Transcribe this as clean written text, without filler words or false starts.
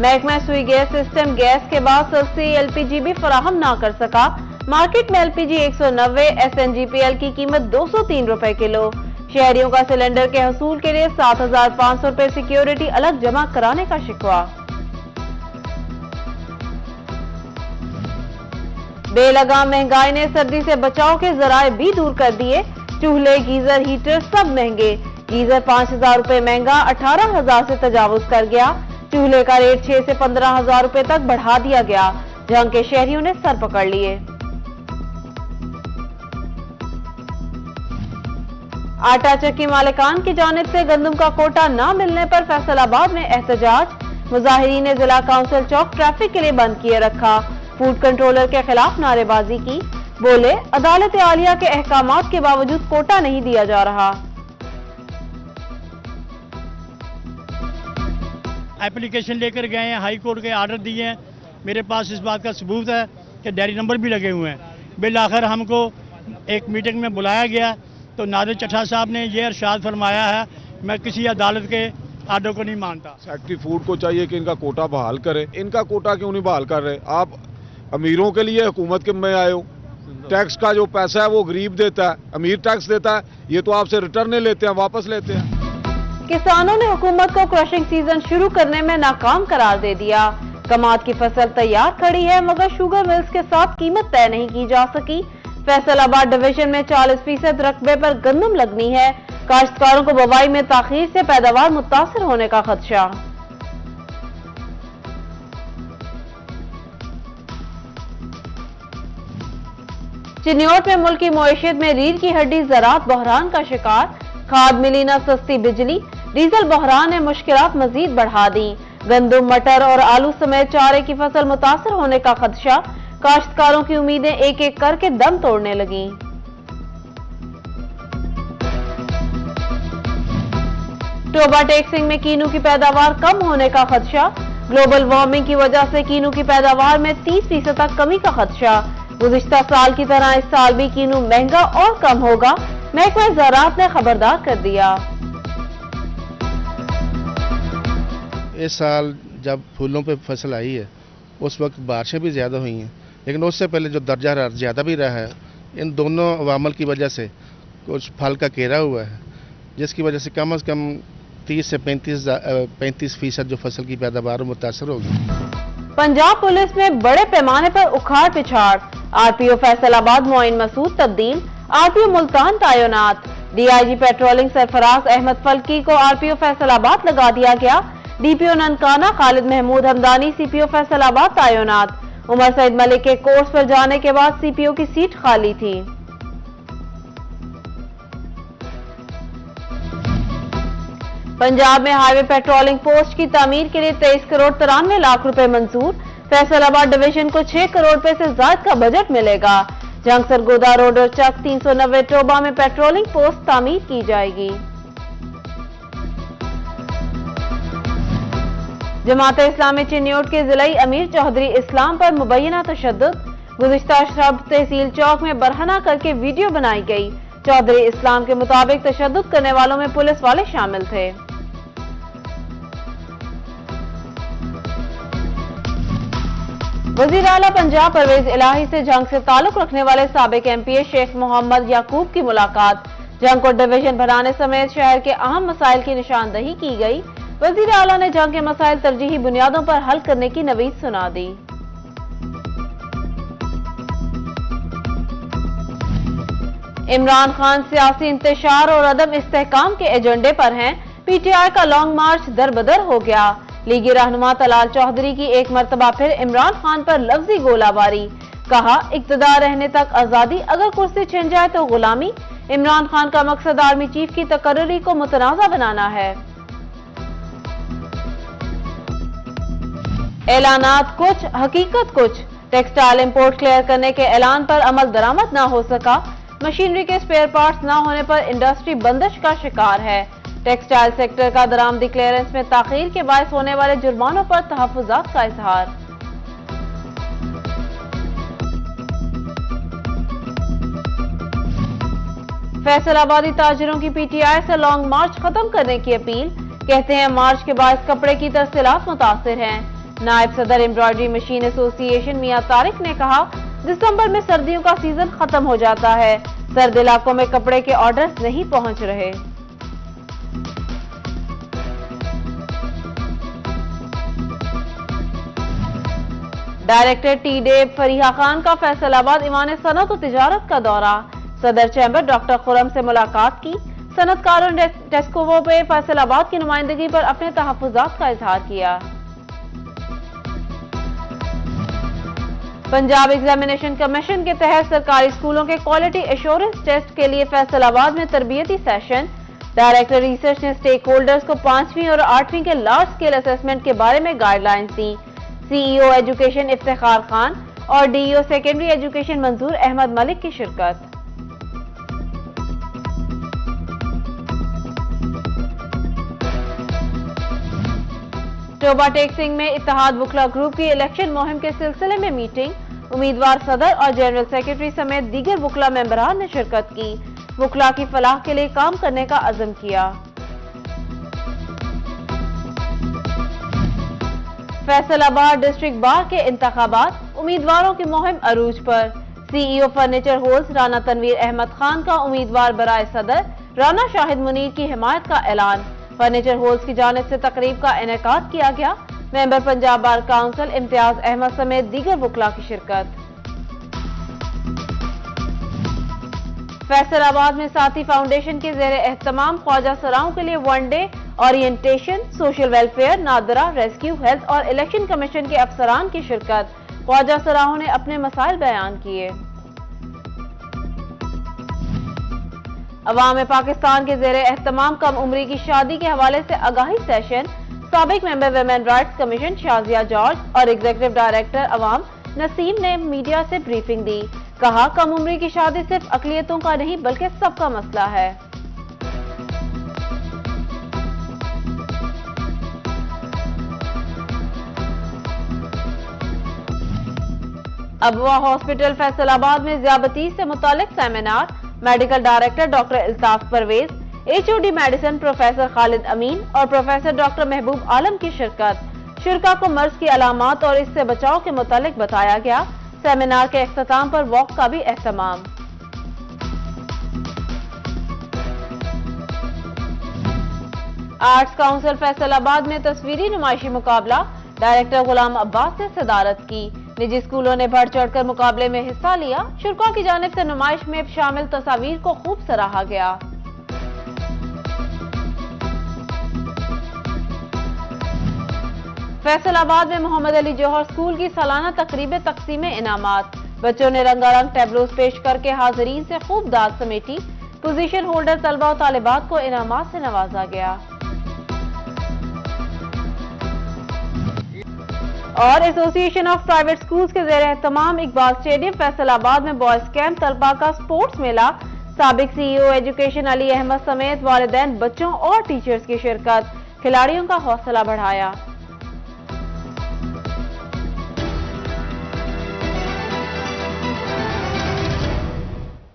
महकमा सुई gas system gas के बाद सस्ती एलपीजी भी फराहम ना कर सका। मार्केट में एलपीजी 190, एसएनजीपीएल की कीमत 203 रुपए किलो। शहरियों का सिलेंडर के हसूल के लिए 7,500 रुपए सिक्योरिटी अलग जमा कराने का शिकवा। बेलगाम महंगाई ने सर्दी से बचाव के जराए भी दूर कर दिए। चूल्हे, गीजर, हीटर सब महंगे। गीजर 5,000 रुपए महंगा 18,000 से तजावुज कर गया। चूल्हे का रेट 6 से 15,000 रुपए तक बढ़ा दिया गया। जहां के शहरियों ने सर पकड़ लिए। आटा चक्की मालिकान की जानिब से गंदम का कोटा न मिलने पर फैसलाबाद में एहतजाज। मुजाहिरीन ने जिला काउंसिल चौक ट्रैफिक के लिए बंद किए रखा। फूड कंट्रोलर के खिलाफ नारेबाजी की। बोले, अदालत आलिया के अहकामात के बावजूद कोटा नहीं दिया जा रहा। एप्लीकेशन लेकर गए हैं, हाई कोर्ट के आर्डर दिए हैं। मेरे पास इस बात का सबूत है कि डायरी नंबर भी लगे हुए हैं। बिल आखिर हमको एक मीटिंग में बुलाया गया तो नादिर चट्ठा साहब ने यह इरशाद फरमाया है, मैं किसी अदालत के आर्डर को नहीं मानता। सेक्रेटरी फूड को चाहिए कि इनका कोटा बहाल करे। इनका कोटा क्यों नहीं बहाल कर रहे? आप अमीरों के लिए हुकूमत के में आए हो। टैक्स का जो पैसा है वो गरीब देता है, अमीर टैक्स देता है। ये तो आपसे रिटर्न नहीं लेते हैं, वापस लेते हैं। किसानों ने हुकूमत को क्रशिंग सीजन शुरू करने में नाकाम करार दे दिया। कमाद की फसल तैयार खड़ी है मगर शुगर मिल्स के साथ कीमत तय नहीं की जा सकी। फैसलाबाद डिवीजन में 40% रकबे पर गंदम लगनी है। काश्तकारों को बुवाई में ताखीर से पैदावार मुतासर होने का खदशा। चिन्योट में मुल्की मईशत में रीढ़ की हड्डी ज़राअत बहरान का शिकार। खाद मिली न सस्ती बिजली, डीजल बहरान ने मुश्किलात मजीद बढ़ा दी। गंदम, मटर और आलू समेत चारे की फसल मुतासर होने का खदशा। काश्तकारों की उम्मीदें एक एक करके दम तोड़ने लगी। टोबा टेक्सिंग में कीनू की पैदावार कम होने का खदशा। ग्लोबल वार्मिंग की वजह से कीनू की पैदावार में 30% तक कमी का खदशा। गुज़िश्ता साल की तरह इस साल भी कीनू महंगा और कम होगा, महकमा ज़राअत ने खबरदार कर दिया। इस साल जब फूलों पे फसल आई है उस वक्त बारिशें भी ज़्यादा हुई हैं, लेकिन उससे पहले जो दर्जा ज़्यादा भी रहा है, इन दोनों अवामल की वजह से कुछ फल का केरा हुआ है, जिसकी वजह से कम से कम 30 से 35% जो फसल की पैदावार मुतासर होगी। पंजाब पुलिस में बड़े पैमाने पर उखाड़ पिछाड़। आरपीओ फैसलाबाद मोइन मसूद तब्दील, आरपीओ मुल्तान तैनात। डीआईजी पेट्रोलिंग सरफराज अहमद फल्की को आरपीओ फैसलाबाद लगा दिया गया। डीपीओ ननकाना खालिद महमूद हमदानी सीपीओ फैसलाबाद तैनात। उमर सईद मलिक के कोर्स पर जाने के बाद सीपीओ की सीट खाली थी। पंजाब में हाईवे पेट्रोलिंग पोस्ट की तामीर के लिए 23 करोड़ 93 लाख रुपए मंजूर। फैसलाबाद डिवीजन को 6 करोड़ रुपए से ज्यादा का बजट मिलेगा। जंग सरगोदा रोड और चक 390 टोबा में पेट्रोलिंग पोस्ट तामीर की जाएगी। जमात इस्लामी चिन्योट के जिलाई अमीर चौधरी इस्लाम पर मुबैना तशद्दुद। गुज़िश्ता शब तहसील चौक में बरहना करके वीडियो बनाई गई। चौधरी इस्लाम के मुताबिक तशद्दुद करने वालों में पुलिस वाले शामिल थे। वज़ीर आला पंजाब परवेज इलाही से जंग से ताल्लुक रखने वाले साबिक एमपीए शेख मोहम्मद याकूब की मुलाकात। जंग को डिवीजन बनाने समेत शहर के अहम मसाइल की निशानदही की गई। वज़ीर आला ने जंग के मसाइल तरजीही बुनियादों पर हल करने की नवीद सुना दी। इमरान खान सियासी इंतशार और अदम इस्तेहकाम के एजेंडे पर हैं। पीटीआई का लॉन्ग मार्च दरबदर हो गया। लीगी रहनुमा तलाल चौधरी की एक मरतबा फिर इमरान खान पर लफ्जी गोलाबारी। कहा, इक्तदार रहने तक आजादी, अगर कुर्सी छिन जाए तो गुलामी। इमरान खान का मकसद आर्मी चीफ की तकर्री को मुतनाज़ा बनाना है। ऐलानात कुछ, हकीकत कुछ। टेक्सटाइल इंपोर्ट क्लियर करने के ऐलान पर अमल दरामद न हो सका। मशीनरी के स्पेयर पार्ट्स न होने पर इंडस्ट्री बंदिश का शिकार है। टेक्सटाइल सेक्टर का दरामदी क्लियरेंस में ताखीर के बायस होने वाले जुर्मानों पर तहफ्फुजात का इजहार। फैसलाबादी ताजिरों की पीटीआई से लॉन्ग मार्च खत्म करने की अपील। कहते हैं मार्च के बाद कपड़े की तरसीलात मुतासिर हैं। नायब सदर एम्ब्रॉयडरी मशीन एसोसिएशन मियां तारिक ने कहा, दिसंबर में सर्दियों का सीजन खत्म हो जाता है, सर्द इलाकों में कपड़े के ऑर्डर्स नहीं पहुंच रहे। डायरेक्टर टी-डेब फरीहा खान का फैसलाबाद ईवान सनत और तिजारत का दौरा, सदर चैम्बर डॉक्टर खुरम से मुलाकात की, सनतकारों ने टेस्कोवो पे फैसलाबाद की नुमाइंदगी पर अपने तहफ्फुजात का इजहार किया। पंजाब एग्जामिनेशन कमीशन के तहत सरकारी स्कूलों के क्वालिटी एश्योरेंस टेस्ट के लिए फैसलाबाद में तरबियती सेशन, डायरेक्टर रिसर्च ने स्टेक होल्डर्स को 5वीं और 8वीं के लार्ज स्केल असेसमेंट के बारे में गाइडलाइंस दी। सीईओ एजुकेशन इफ्तिखार खान और डीईओ सेकेंडरी एजुकेशन मंजूर अहमद मलिक की शिरकत। टोबा टेक्सिंग में इत्तेहाद वकला ग्रुप की इलेक्शन मुहिम के सिलसिले में मीटिंग, उम्मीदवार सदर और जनरल सेक्रेटरी समेत दीगर वकला मेंबरान ने शिरकत की, वकला की फलाह के लिए काम करने का अज़म किया। फैसलाबाद डिस्ट्रिक्ट बार के इंतखाबात, उम्मीदवारों की मुहिम अरूज पर, सीईओ फर्नीचर होल्स राना तनवीर अहमद खान का उम्मीदवार बराए सदर राना शाहिद मुनीर की हिमायत का ऐलान, फर्नीचर होल्स की जानिब से तकरीब का इनेकाद किया गया, member Punjab bar council Imtiaz Ahmed समेत दीगर वकला की शिरकत। फैसलाबाद में साथी फाउंडेशन के जेर एहतमाम ख्वाजा सराओं के लिए one day orientation, social welfare, NADRA, rescue, health और इलेक्शन कमीशन के अफसरान की शिरकत, ख्वाजा सराहों ने अपने मसाइल बयान किए। अवाम पाकिस्तान के जेर एहतमाम कम उम्री की शादी के हवाले से आगाही सेशन, साबिक member women rights commission Shazia George और एग्जीक्यूटिव डायरेक्टर अवाम नसीम ने मीडिया से ब्रीफिंग दी, कहा कम उम्री की शादी सिर्फ अकलियतों का नहीं बल्कि सबका मसला है। अबवा हॉस्पिटल फैसलाबाद में ज़्यादती से मुतालिक seminar, medical director doctor Iltaf Parvez, HOD medicine professor Khalid Amin और प्रोफेसर डॉक्टर महबूब आलम की शिरकत, शुरका को मर्ज की अलामात और इससे बचाव के मुतालिक बताया गया, सेमिनार के इख्तिताम पर वॉक का भी एहतमाम। आर्ट्स काउंसिल फैसलाबाद में तस्वीरी नुमाइशी मुकाबला, डायरेक्टर गुलाम अब्बास ने सदारत की, निजी स्कूलों ने बढ़ चढ़कर मुकाबले में हिस्सा लिया, शुरका की जानिब से नुमाइश में शामिल तस्वीर को खूब सराहा गया। फैसलाबाद में मोहम्मद अली जौहर स्कूल की सालाना तकरीब तकसीम इनामात, बच्चों ने रंगारंग टैबलोस पेश करके हाजिरीन से खूब दाद समेटी, पोजीशन होल्डर तलबा और तालिबात को इनामात से नवाजा गया। और एसोसिएशन ऑफ प्राइवेट स्कूल्स के जेर एहतमाम इकबाल स्टेडियम फैसलाबाद में बॉयज कैंप तलबा का स्पोर्ट्स मेला, साबिक सीईओ एजुकेशन अली अहमद समेत वालिदैन, बच्चों और टीचर्स की शिरकत, खिलाड़ियों का हौसला बढ़ाया।